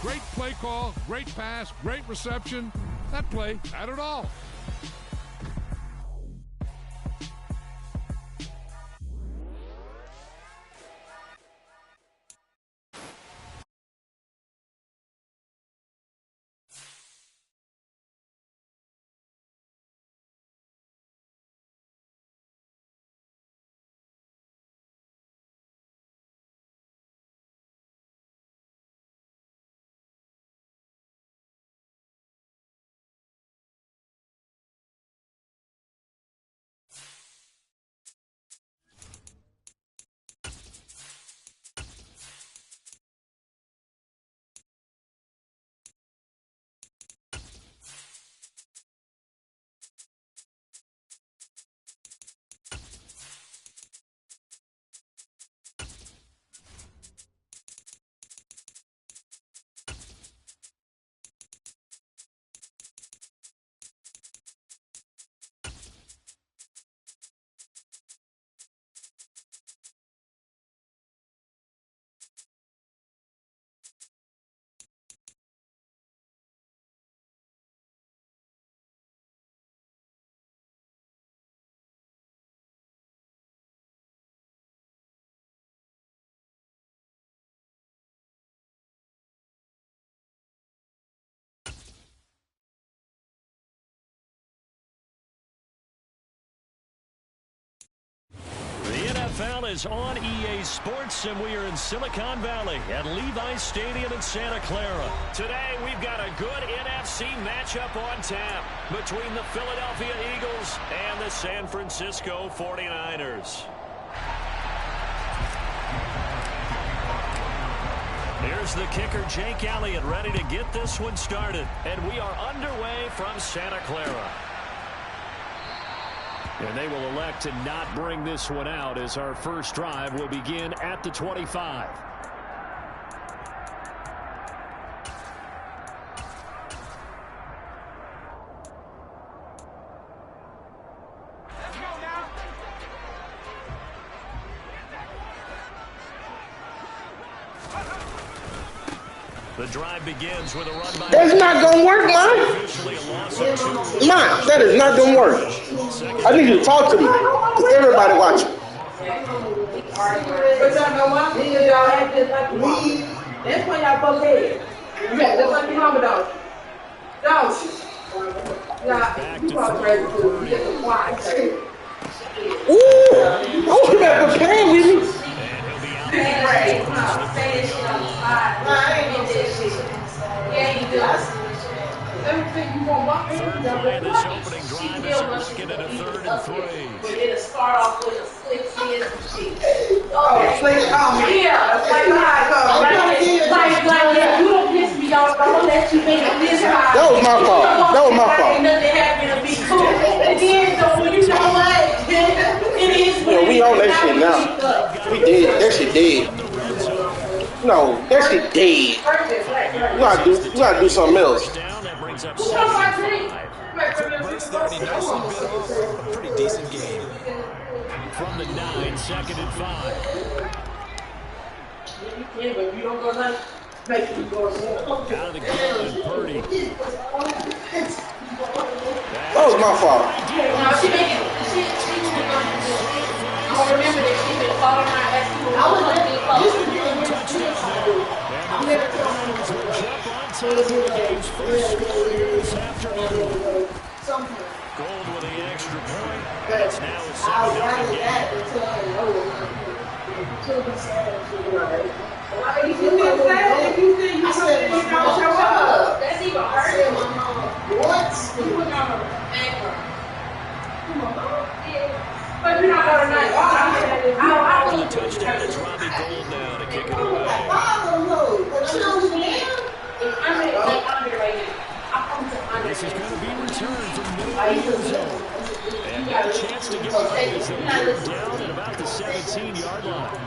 Great play call, great pass, great reception. That play had it all. NFL is on EA Sports, and we are in Silicon Valley at Levi's Stadium in Santa Clara. Today, we've got a good NFC matchup on tap between the Philadelphia Eagles and the San Francisco 49ers. Here's the kicker, Jake Elliott, ready to get this one started. And we are underway from Santa Clara. And they will elect to not bring this one out as our first drive will begin at the 25. The drive begins with a run by... That's not going to work, man. That is not going to work. I need you to talk to me. Everybody watching. That's why y'all both head. That's like your mama dog. Don't you? Nah, you probably ready to get the quiet. Ooh, I want that prepared with me. Everything you want walk in, third play of this opening drive is supposed to get into 3rd and 3. But it'll start off with a slick spin and shit. Oh, slick, yeah, like you don't piss me off. I'm gonna let you make it this high. That was my fault. That was my fault. Nothing happened to be cool. And then, so you know what? It is what we on that shit now. We dead. That shit dead. No, that shit dead. You gotta do something else. Up 7-5. First 30 nice and bit, a pretty decent game. From the 9, 2nd and 5. You can, but you don't go like, make you go Out of the gun, Purdy. That was my fault. Now she make it. I don't remember that she been following my ass. I was like, And the 49ers will jump on top of the game's first score here this afternoon. Gold with the extra point. It's now a 7-0 game. you didn't say if you think you don't show up. That's even harder. What? You put on a anchor. But you're not going to night. For the touchdown, it's Robbie Gold now to kick it away. This is going to be returned from middle zone. And got a chance to get it as they get down at about the 17-yard line.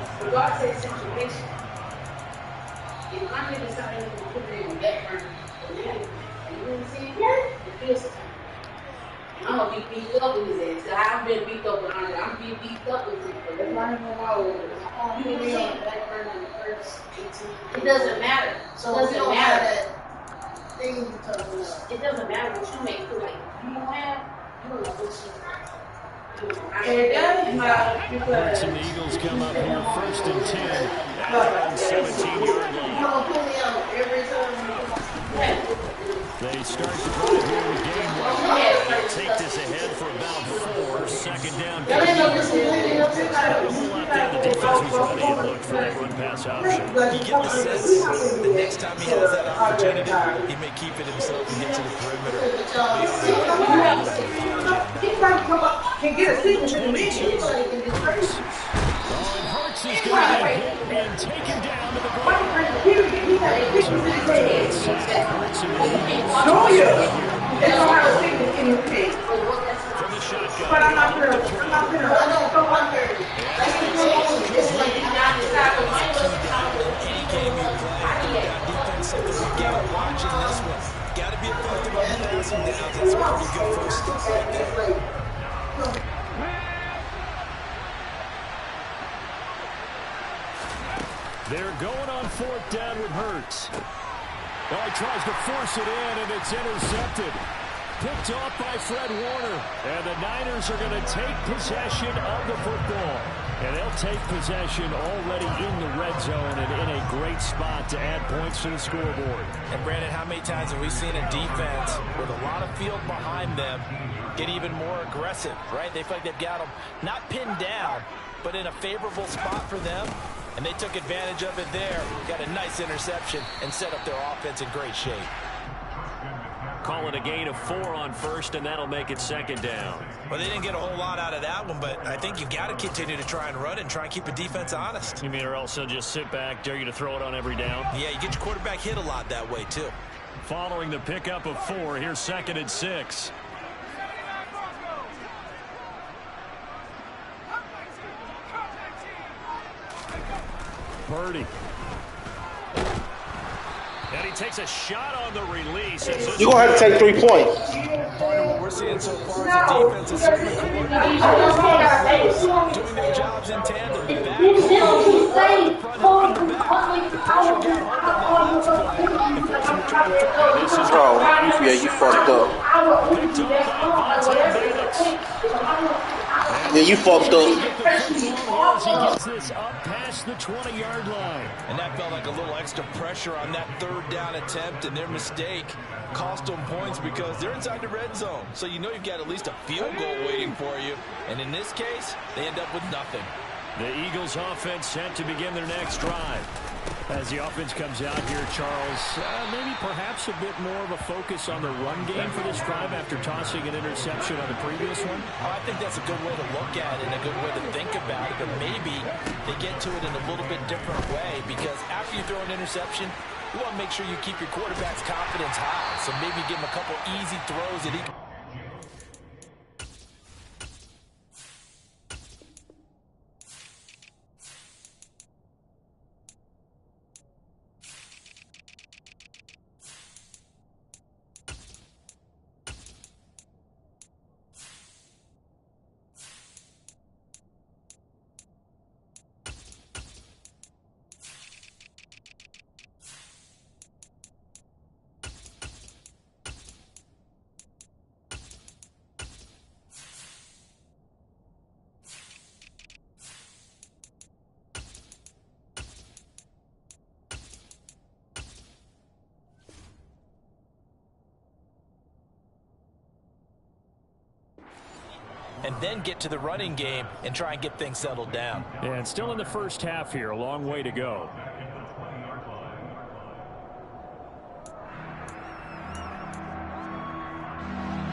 I'm gonna be beat up with his ass. I've been beat up with Andre. I'm being beat up with him. That's why I'm going all over. You can see Blackburn in the first 18 It doesn't matter. So it doesn't matter. It doesn't matter what you make feel like. You don't have, you don't know what you. It doesn't matter because And the Eagles come up here first and 10 at the 17-yard line. They start to drive here in the game. They'll take this ahead for about 4. Second down. The defense was ready and looked for that run-pass option. You get the sense the next time he has that opportunity, he may keep it himself and get to the perimeter. Can get a sequence in the middle. Hurts is going to get hit and taken down to the ground. From the shotgun. But I'm not gonna. Any game you play, that defense, something we got to watch in this one. Got to be effective on the passing downs. That's why we go first step right there. They're going on 4th down with Hurts. Oh, he tries to force it in, and it's intercepted. Picked off by Fred Warner. And the Niners are going to take possession of the football. And they'll take possession already in the red zone and in a great spot to add points to the scoreboard. And Brandon, how many times have we seen a defense with a lot of field behind them get even more aggressive, right? They feel like they've got them not pinned down, but in a favorable spot for them. And they took advantage of it there. Got a nice interception and set up their offense in great shape. Call it a gain of 4 on first, and that'll make it second down. Well, they didn't get a whole lot out of that one, but I think you've got to continue to try and run and try and keep the defense honest. You mean or else they'll just sit back, dare you to throw it on every down? Yeah, you get your quarterback hit a lot that way, too. Following the pickup of 4, here's 2nd and 6. Purdy. And he takes a shot on the release. You're going to have to take 3 points. Part of what we're seeing so far is the defense is certainly coordinated. Doing their jobs in tandem. The back, the front, and the back. The pressure got home on that last play. This is Yeah, you fucked up. Yeah, you fucked up. As he gets this up past the 20-yard line. And that felt like a little extra pressure on that 3rd down attempt, and their mistake cost them points because they're inside the red zone. So you know you've got at least a field goal waiting for you. And in this case, they end up with nothing. The Eagles offense set to begin their next drive. As the offense comes out here, Charles, maybe perhaps a bit more of a focus on the run game for this drive after tossing an interception on the previous one? Oh, I think that's a good way to look at it and a good way to think about it, but maybe they get to it in a little bit different way because after you throw an interception, you want to make sure you keep your quarterback's confidence high. So maybe give him a couple easy throws that he can. And then get to the running game and try and get things settled down. And still in the first half here, a long way to go.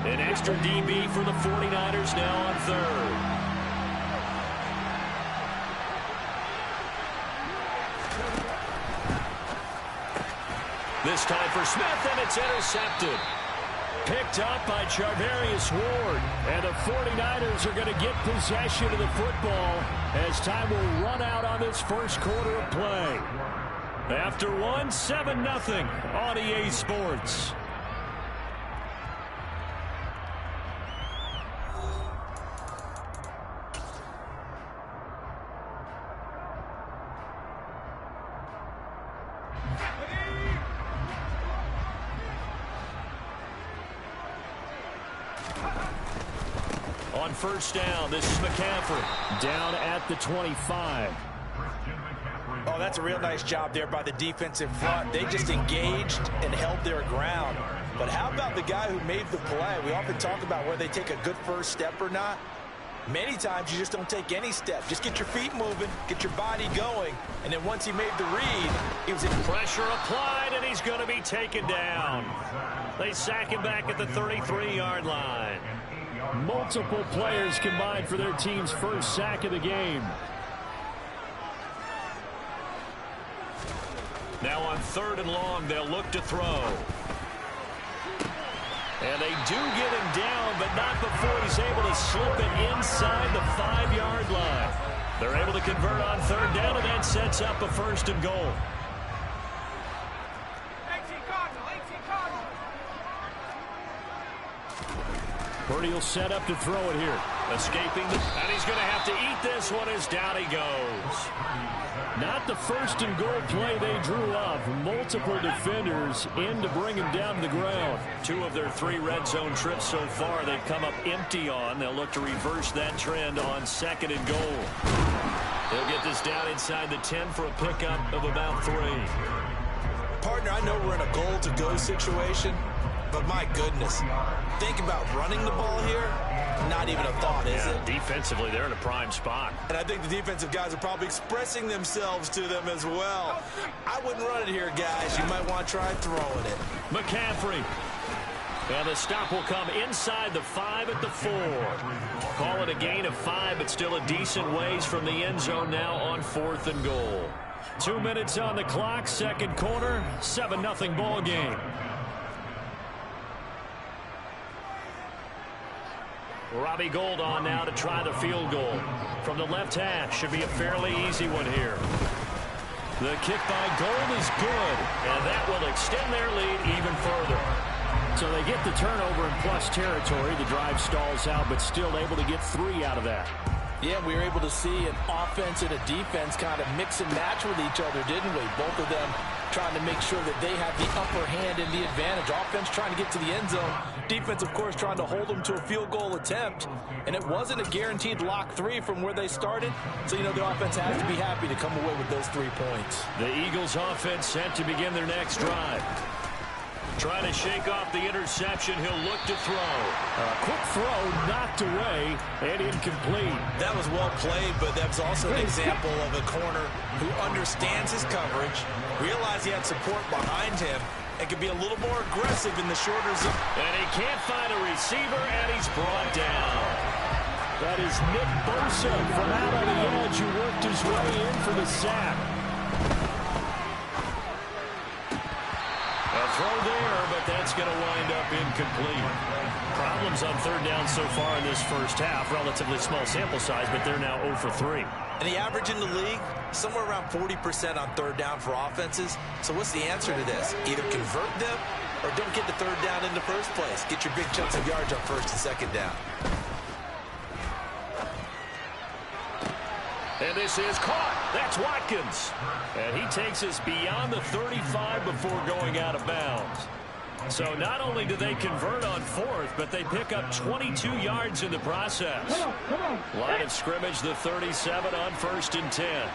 An extra DB for the 49ers now on 3rd. This time for Smith, and it's intercepted. Picked up by Charvarius Ward. And the 49ers are going to get possession of the football as time will run out on this first quarter of play. After 7-0 on EA Sports. On first down, this is McCaffrey. Down at the 25. Oh, that's a real nice job there by the defensive front. They just engaged and held their ground. But how about the guy who made the play? We often talk about whether they take a good first step or not. Many times you just don't take any step. Just get your feet moving, get your body going, and then once he made the read, he was in pressure applied, and he's going to be taken down. They sack him back at the 33-yard line. Multiple players combined for their team's first sack of the game. Now on 3rd and long, they'll look to throw. And they do get him down, but not before he's able to slip it inside the 5-yard line. They're able to convert on 3rd down, and that sets up a 1st and goal. Purdy will set up to throw it here. Escaping, and he's going to have to eat this one as down he goes. Not the 1st and goal play they drew up. Multiple defenders in to bring him down to the ground. 2 of their 3 red zone trips so far they've come up empty on. They'll look to reverse that trend on 2nd and goal. They'll get this down inside the 10 for a pickup of about 3. Partner, I know we're in a goal-to-go situation, but my goodness, think about running the ball here. Not even a thought, is it? Defensively, they're in a prime spot. And I think the defensive guys are probably expressing themselves to them as well. I wouldn't run it here, guys. You might want to try throwing it. McCaffrey. And the stop will come inside the 5 at the 4. Call it a gain of 5, but still a decent ways from the end zone now on 4th and goal. 2 minutes on the clock, 2nd quarter, 7-0 ball game. Robbie Gould on now to try the field goal. From the left hash, should be a fairly easy one here. The kick by Gould is good, and that will extend their lead even further. So they get the turnover in plus territory. The drive stalls out, but still able to get 3 out of that. Yeah, we were able to see an offense and a defense kind of mix and match with each other, didn't we? Both of them trying to make sure that they have the upper hand and the advantage. Offense trying to get to the end zone. Defense, of course, trying to hold them to a field goal attempt. And it wasn't a guaranteed lock 3 from where they started. So, you know, the offense has to be happy to come away with those 3 points. The Eagles offense set to begin their next drive. Trying to shake off the interception. He'll look to throw. A quick throw knocked away and incomplete. That was well played, but that was also an example of a corner who understands his coverage, realized he had support behind him, and can be a little more aggressive in the shorter zone. And he can't find a receiver, and he's brought down. That is Nick Bosa from out on the edge who worked his way in for the sack. A throw there, but that's going to wind up incomplete. Problems on 3rd down so far in this first half. Relatively small sample size, but they're now 0 for 3. And the average in the league, somewhere around 40% on 3rd down for offenses. So what's the answer to this? Either convert them or don't get the 3rd down in the first place. Get your big chunks of yards on 1st and 2nd down. And this is caught. That's Watkins. And he takes us beyond the 35 before going out of bounds. So not only do they convert on 4th, but they pick up 22 yards in the process. Line of scrimmage, the 37 on 1st and 10.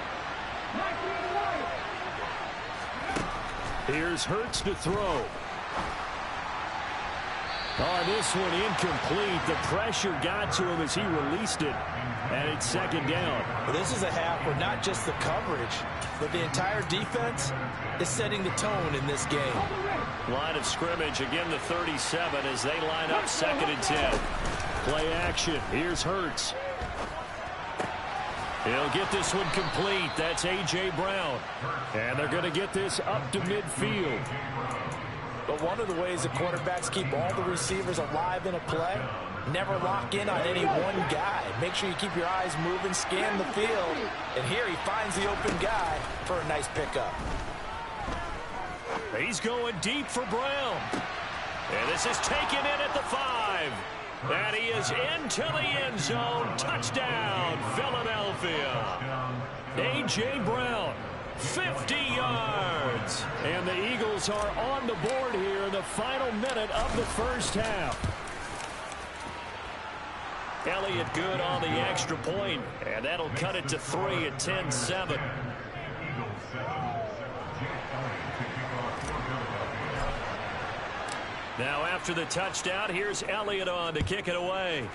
Here's Hurts to throw. Oh, this one incomplete. The pressure got to him as he released it. And it's 2nd down. Well, this is a half where not just the coverage, but the entire defense is setting the tone in this game. Line of scrimmage, again the 37 as they line up 2nd and 10. Play action. Here's Hurts. He'll get this one complete. That's A.J. Brown. And they're going to get this up to midfield. But one of the ways the quarterbacks keep all the receivers alive in a play, never lock in on any one guy. Make sure you keep your eyes moving, scan the field. And here he finds the open guy for a nice pickup. He's going deep for Brown. And this is taken in at the 5. And he is into the end zone. Touchdown, Philadelphia. A.J. Brown, 50 yards. And the Eagles are on the board here in the final minute of the first half. Elliott good on the extra point, and that'll cut it to 3 at 10-7. Now after the touchdown, here's Elliott on to kick it away.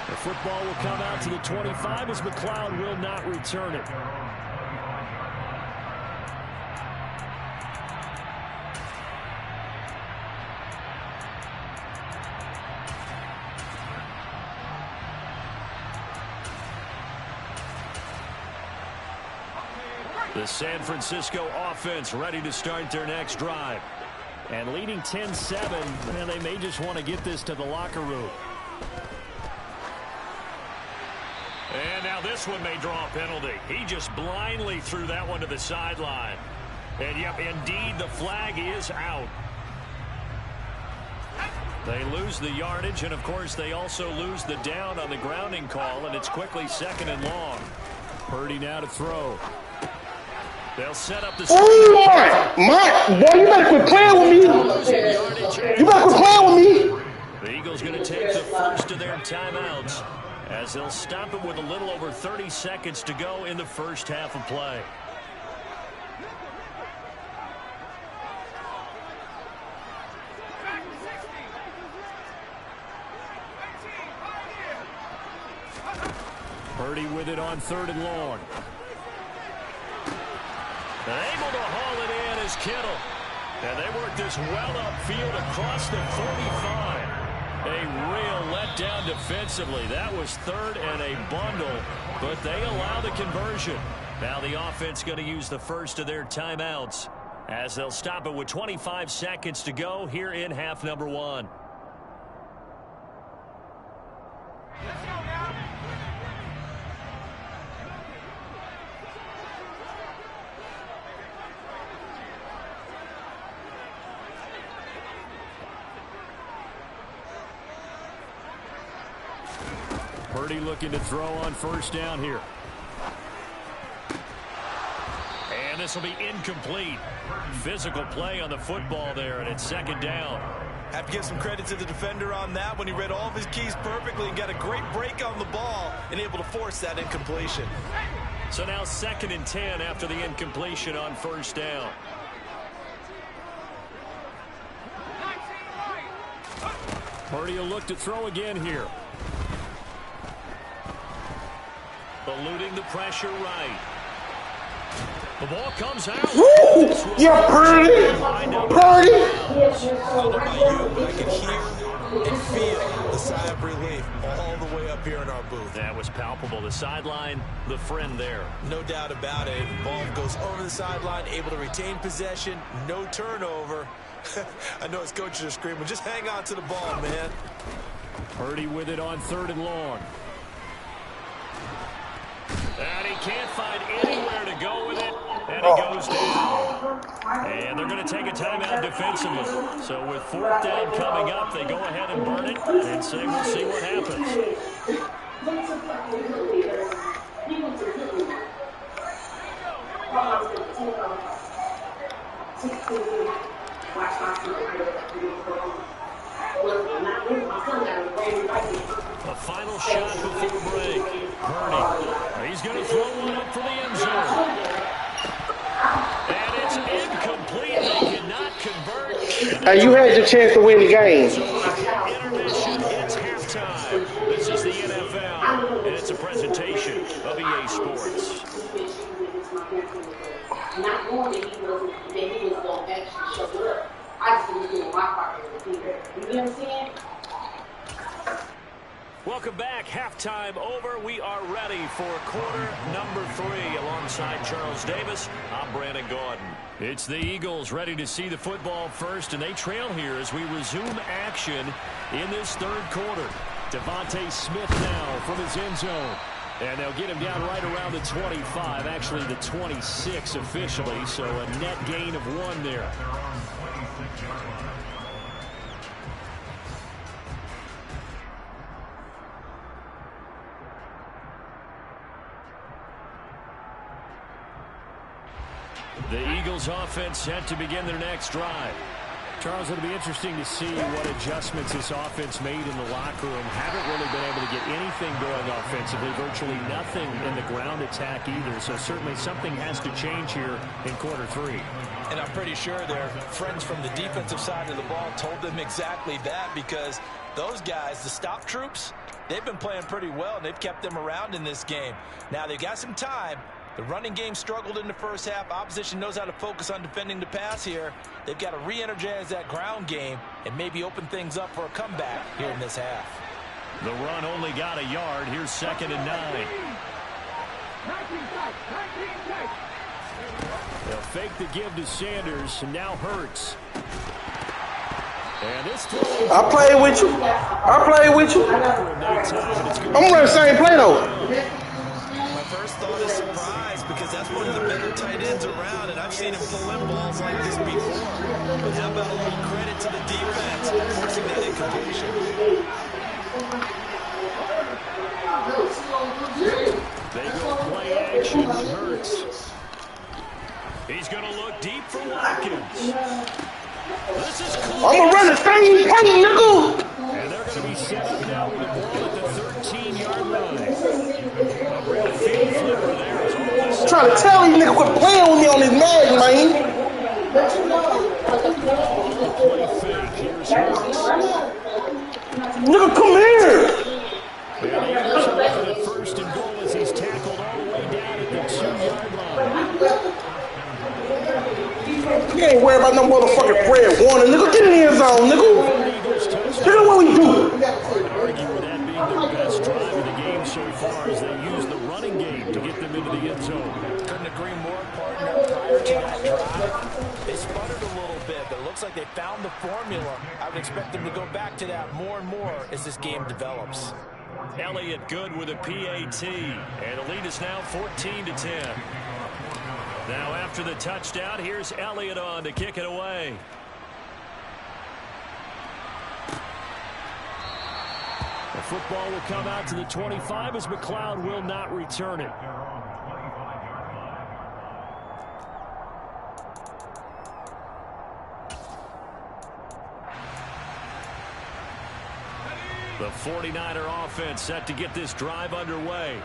The football will come out to the 25 as McLeod will not return it. The San Francisco offense ready to start their next drive. And leading 10-7, and they may just want to get this to the locker room. And now this one may draw a penalty. He just blindly threw that one to the sideline. And yep, indeed, the flag is out. They lose the yardage, and of course they also lose the down on the grounding call, and it's quickly 2nd and long. Purdy now to throw. They'll set up the... Oh, my! Boy, you better quit playing with me. You better quit playing with me. The Eagles going to take the first of their timeouts as they'll stop it with a little over 30 seconds to go in the first half of play. Purdy with it on 3rd and long. Able to haul it in is Kittle. And they work this well upfield across the 45. A real letdown defensively. That was 3rd and a bundle, but they allow the conversion. Now the offense going to use the first of their timeouts as they'll stop it with 25 seconds to go here in half number 1. Purdy looking to throw on 1st down here. And this will be incomplete. Physical play on the football there, and it's 2nd down. Have to give some credit to the defender on that when he read all of his keys perfectly and got a great break on the ball and able to force that incompletion. So now 2nd and 10 after the incompletion on 1st down. Purdy will look to throw again here. Eluding the pressure right. The ball comes out. Woo! Yeah, Purdy! Purdy! I don't know about you, but I can hear and feel the sigh of relief all the way up here in our booth. That was palpable. The sideline, the friend there. No doubt about it. Ball goes over the sideline, able to retain possession, no turnover. I know his coaches are screaming, just hang on to the ball, man. Purdy with it on 3rd and long. And he can't find anywhere to go with it, and he goes down. And they're going to take a timeout defensively. So with 4th down coming up, they go ahead and burn it and say we'll see what happens. A final shot before break. Purdy. He's going to throw one up for the end zone. And it's incomplete. They cannot convert. And you had your chance to win the game. Intermission. It's halftime. This is the NFL, and it's a presentation of EA Sports. Not knowing that he was going to actually show up. I just was doing my part as a teacher. You know what I'm saying? Welcome back. Halftime over. We are ready for quarter number 3 alongside Charles Davis. I'm Brandon Gordon. It's the Eagles ready to see the football first, and they trail here as we resume action in this 3rd quarter. Devontae Smith now from his end zone. And they'll get him down right around the 25, actually the 26 officially, so a net gain of 1 there. The Eagles offense set to begin their next drive. Charles, it'll be interesting to see what adjustments this offense made in the locker room. Haven't really been able to get anything going offensively, virtually nothing in the ground attack either. So certainly something has to change here in quarter 3. And I'm pretty sure their friends from the defensive side of the ball told them exactly that, because those guys, the stop troops, they've been playing pretty well, and they've kept them around in this game. Now, they've got some time. The running game struggled in the first half. Opposition knows how to focus on defending the pass here. They've got to re-energize that ground game and maybe open things up for a comeback here in this half. The run only got a yard. Here's 2nd and 9. They'll fake the give to Sanders, and now Hurts. And this I play with you. I'm running the same play though. My first thought is surprise, because that's one of the better tight ends around, and I've seen him pull in balls like this before. But how about a little credit to the defense forcing that incompletion? They go play action with Hurts. He's going to look deep for Watkins. This is close. I'm gonna run the same play, nigga. And they're going to be set up now with the ball at the 13-yard line. A real field flipper there. I'm trying to tell these niggas quit playing with me on this Madden, man. Play fake. Here's Hurts. Nigga, come here. And the Eagles are looking at 1st and goal as he's tackled all the way down at the 2-yard line. You ain't worried about no motherfucking Fred Warner, nigga. Get in the end zone, nigga. Nigga, what we do? I would argue with that being their best drive of the game so far, as they use the running game to get them into the end zone. Couldn't agree more, partner. Prior to that drive, they sputtered a little bit, but it looks like they found the formula. I would expect them to go back to that more and more as this game develops. Elliott good with a PAT, and the lead is now 14-10. Now after the touchdown, here's Elliott on to kick it away. The football will come out to the 25 as McLeod will not return it. The 49er offense set to get this drive underway.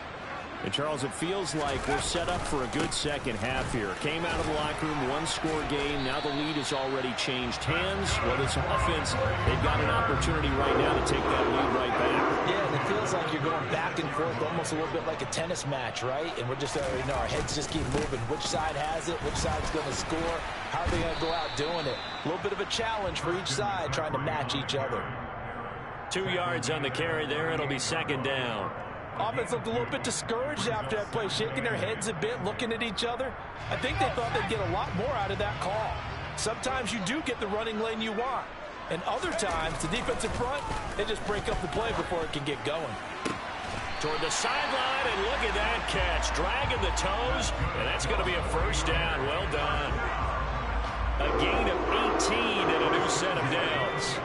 And, Charles, it feels like we're set up for a good second half here. Came out of the locker room, one-score game. Now the lead has already changed hands. Well, this offense, they've got an opportunity right now to take that lead right back. Yeah, and it feels like you're going back and forth, almost a little bit like a tennis match, right? And we're just, our heads just keep moving. Which side has it? Which side's going to score? How are they going to go out doing it? A little bit of a challenge for each side, trying to match each other. 2 yards on the carry there. It'll be 2nd down. Offense looked a little bit discouraged after that play, shaking their heads a bit, looking at each other. I think they thought they'd get a lot more out of that call. Sometimes you do get the running lane you want, and other times, the defensive front, they just break up the play before it can get going. Toward the sideline, and look at that catch. Dragging the toes, and that's going to be a 1st down. Well done. A gain of 18 and a new set of downs.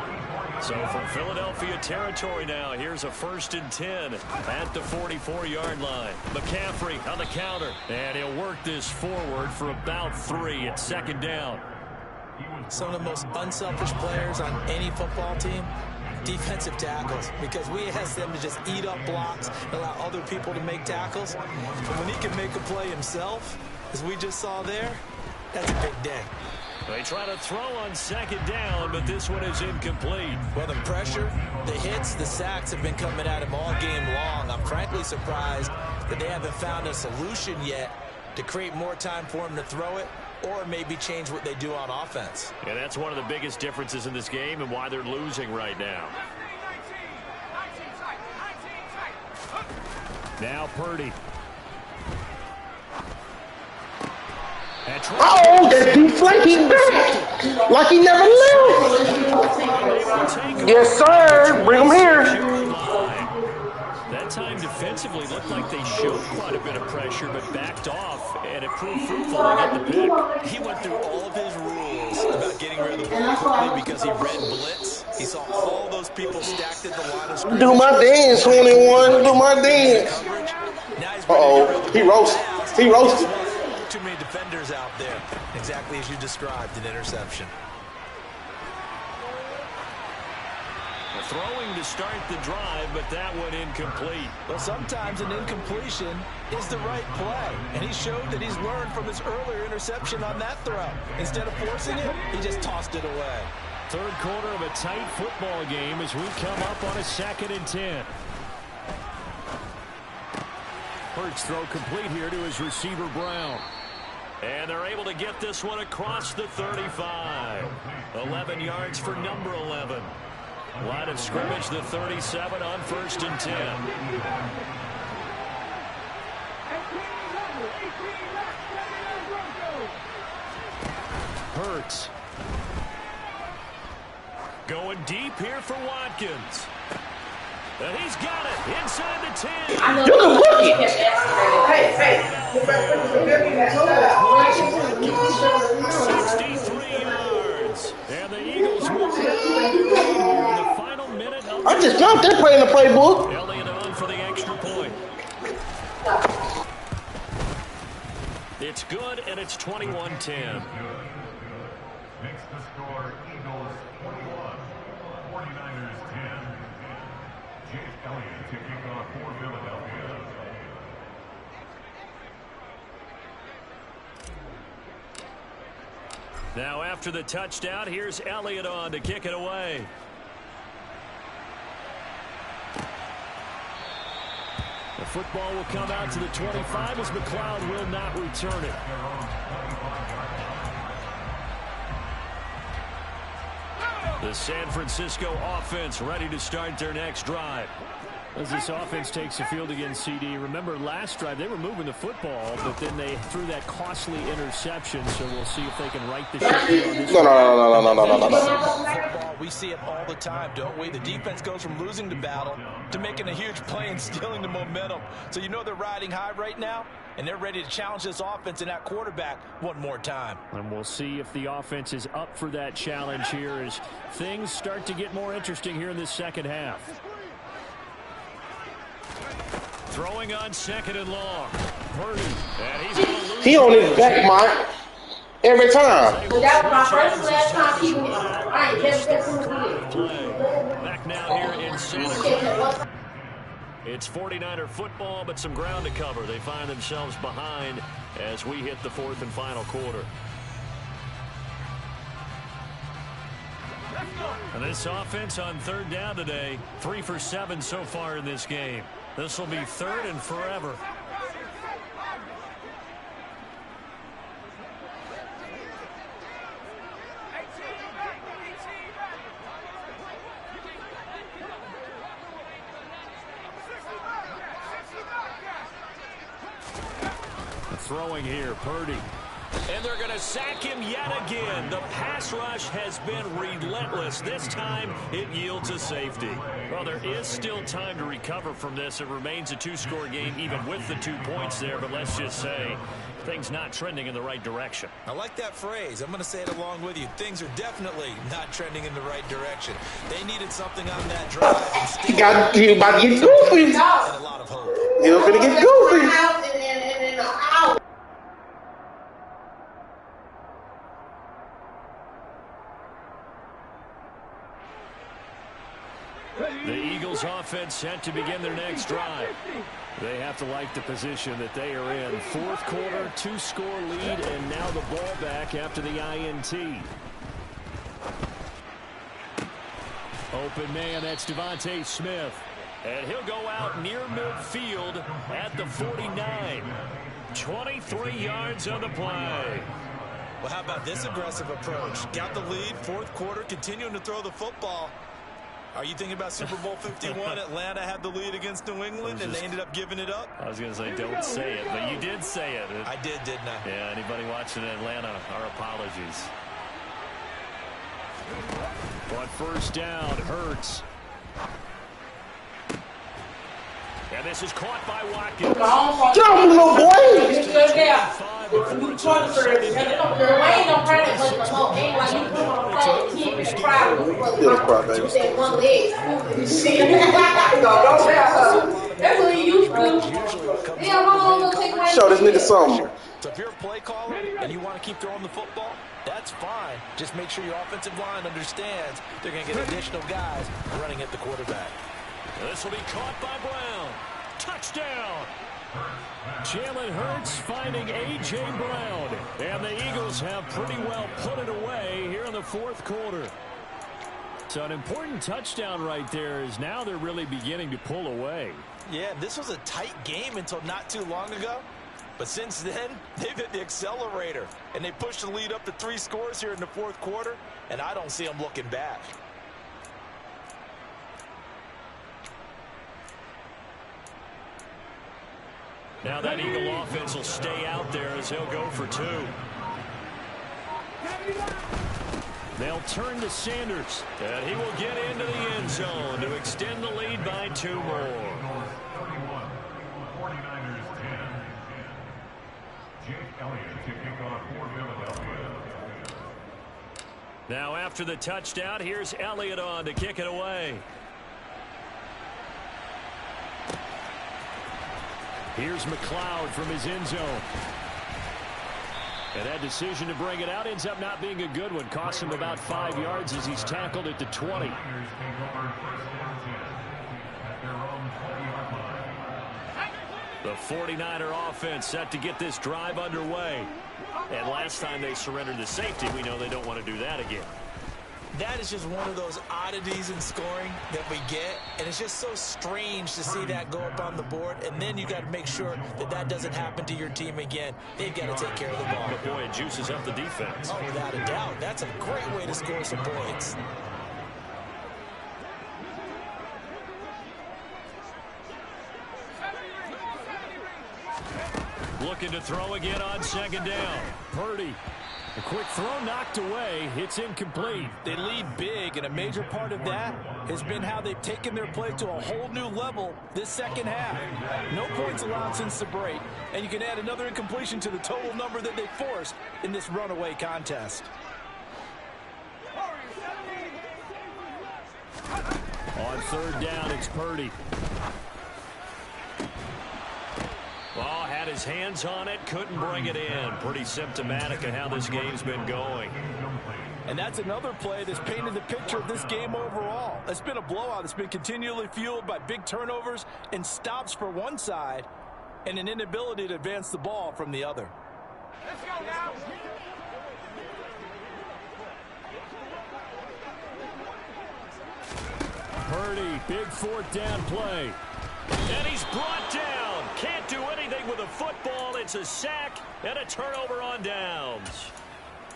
So from Philadelphia territory now, here's a 1st and 10 at the 44-yard line. McCaffrey on the counter, and he'll work this forward for about 3 at 2nd down. Some of the most unselfish players on any football team, defensive tackles, because we ask them to just eat up blocks and allow other people to make tackles. But when he can make a play himself, as we just saw there, that's a big day. They try to throw on 2nd down, but this one is incomplete. Well, the pressure, the hits, the sacks have been coming at him all game long. I'm frankly surprised that they haven't found a solution yet to create more time for him to throw it, or maybe change what they do on offense. And that's one of the biggest differences in this game and why they're losing right now. Now Purdy. Oh, that deflating back like he never left. Yes, sir. Bring him here. That time defensively looked like they showed quite a bit of pressure, but backed off, and it proved fruitful to get the pick. He went through all of his rules about getting rid of the ball quickly because he read blitz. He saw all those people stacked at the line of scrimmage. Do my dance, 21. Do my dance. Uh-oh. He roasted. He roasted. Too many defenders out there. Exactly as you described, an interception. Throwing to start the drive, but that went incomplete. Well, sometimes an incompletion is the right play, and he showed that he's learned from his earlier interception on that throw. Instead of forcing it, he just tossed it away. Third quarter of a tight football game as we come up on a 2nd and 10. Hurts throw complete here to his receiver, Brown. And they're able to get this one across the 35. 11 yards for number 11. Line of scrimmage, the 37 on 1st and 10. Hurts. Going deep here for Watkins. And he's got it inside the 10. You can look it. Hey. 63 yards. And the Eagles will in the final minute of I just jumped that play in the playbook. Elliott on for the extra point. It's good, and it's 21-10. Makes the score Eagles 21, 49ers 10. Jake Elliott to kick off for Philadelphia. Now after the touchdown, here's Elliott on to kick it away. The football will come out to the 25 as McLeod will not return it. The San Francisco offense ready to start their next drive. As this offense takes the field against CD, remember last drive they were moving the football, but then they threw that costly interception, so we'll see if they can right the ship here on this. No. We see it all the time, don't we? The defense goes from losing the battle to making a huge play and stealing the momentum. So you know they're riding high right now, and they're ready to challenge this offense and that quarterback one more time. And we'll see if the offense is up for that challenge here as things start to get more interesting here in this second half. Throwing on 2nd and long. Purdy. And he's going to lose. He on his back, Mike. Every time. That was my first last time he was. I ain't never been back now here in Santa Clara. It's 49er football, but some ground to cover. They find themselves behind as we hit the 4th and final quarter. And this offense on 3rd down today, 3 for 7 so far in this game. This will be 3rd and forever. Throwing here, Purdy. And they're going to sack him yet again. The pass rush has been relentless. This time, it yields a safety. Well, there is still time to recover from this. It remains a 2-score game, even with the 2 points there. But let's just say, things not trending in the right direction. I like that phrase. I'm going to say it along with you. Things are definitely not trending in the right direction. They needed something on that drive. You about to get goofy. And a lot of hope. You're going to get goofy. The Eagles offense set to begin their next drive. They have to like the position that they are in. 4th quarter, 2-score lead, and now the ball back after the INT. Open man, that's Devontae Smith. And he'll go out near midfield at the 49. 23 yards on the play. Well, how about this aggressive approach? Got the lead, 4th quarter, continuing to throw the football. Are you thinking about Super Bowl 51? Atlanta had the lead against New England, and they ended up giving it up? I was going to say, don't say it, but you did say it. I did, didn't I? Yeah, anybody watching Atlanta, our apologies. But 1st down, Hurts. And this is caught by Watkins. Jump, little boy. to the first game. Still a crybaby. With that one leg. That's what he used to. Yeah, hold on, take my Show this nigga something. So if you're a play caller and you want to keep throwing the football, that's fine. Just make sure your offensive line understands they're going to get additional guys running at the quarterback. This will be caught by Brown. Touchdown. Jalen Hurts finding A.J. Brown. And the Eagles have pretty well put it away here in the fourth quarter. So an important touchdown right there is now they're really beginning to pull away. Yeah, this was a tight game until not too long ago. But since then, they've hit the accelerator. And they pushed the lead up to 3 scores here in the fourth quarter. And I don't see them looking back. Now that Eagle offense will stay out there as he'll go for 2. They'll turn to Sanders, and he will get into the end zone to extend the lead by 2 more. 49ers 10. Jake Elliott to kick off for Philadelphia. Now after the touchdown, here's Elliott on to kick it away. Here's McLeod from his end zone. And that decision to bring it out ends up not being a good one. Costs him about 5 yards as he's tackled at the 20. The 49er offense set to get this drive underway. And last time they surrendered the safety, we know they don't want to do that again. That is just one of those oddities in scoring that we get, and it's just so strange to see that go up on the board, and then you got to make sure that that doesn't happen to your team again. They've got to take care of the ball. But boy, it juices up the defense. Oh, without a doubt. That's a great way to score some points. Looking to throw again on second down. Purdy. A quick throw knocked away. It's incomplete. They lead big, and a major part of that has been how they've taken their play to a whole new level this second half. No points allowed since the break, and you can add another incompletion to the total number that they forced in this runaway contest. On third down, it's Purdy. Oh, had his hands on it, couldn't bring it in. Pretty symptomatic of how this game's been going. And that's another play that's painted the picture of this game overall. It's been a blowout. It's been continually fueled by big turnovers and stops for one side and an inability to advance the ball from the other. Let's go now. Purdy, big fourth down play. And he's brought down. Can't do anything with a football. It's a sack and a turnover on downs.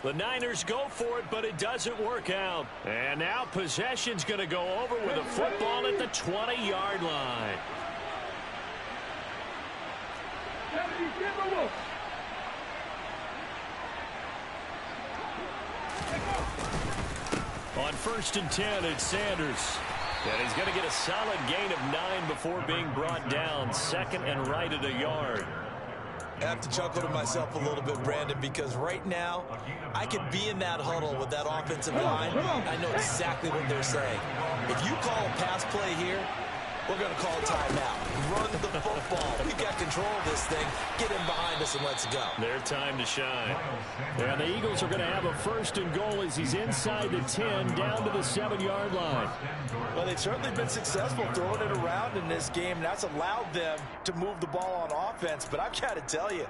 The Niners go for it, but it doesn't work out. And now possession's going to go over with a football at the 20-yard line. On first and 10, it's Sanders. And he's going to get a solid gain of 9 before being brought down. Second and right at a yard. I have to chuckle to myself a little bit, Brandon, because right now I could be in that huddle with that offensive line. I know exactly what they're saying. If you call a pass play here, we're going to call a timeout. Run the football. We've got control of this thing. Get in behind us and let's go. Their time to shine. And the Eagles are going to have a first and goal as he's inside the 10 down to the 7-yard line. Well, they've certainly been successful throwing it around in this game. That's allowed them to move the ball on offense. But I've got to tell you,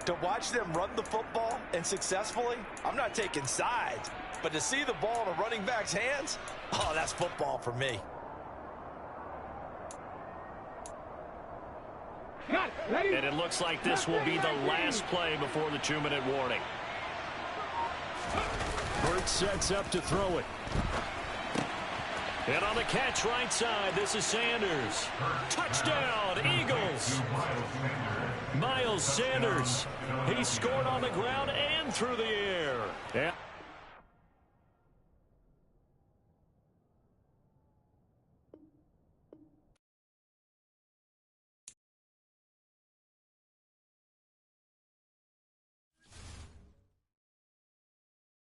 to watch them run the football and successfully, I'm not taking sides. But to see the ball in a running back's hands, oh, that's football for me. And it looks like this will be the last play before the 2-minute warning. Burt sets up to throw it. And on the catch right side, this is Sanders. Touchdown, Eagles. Miles Sanders. He scored on the ground and through the air. Yeah.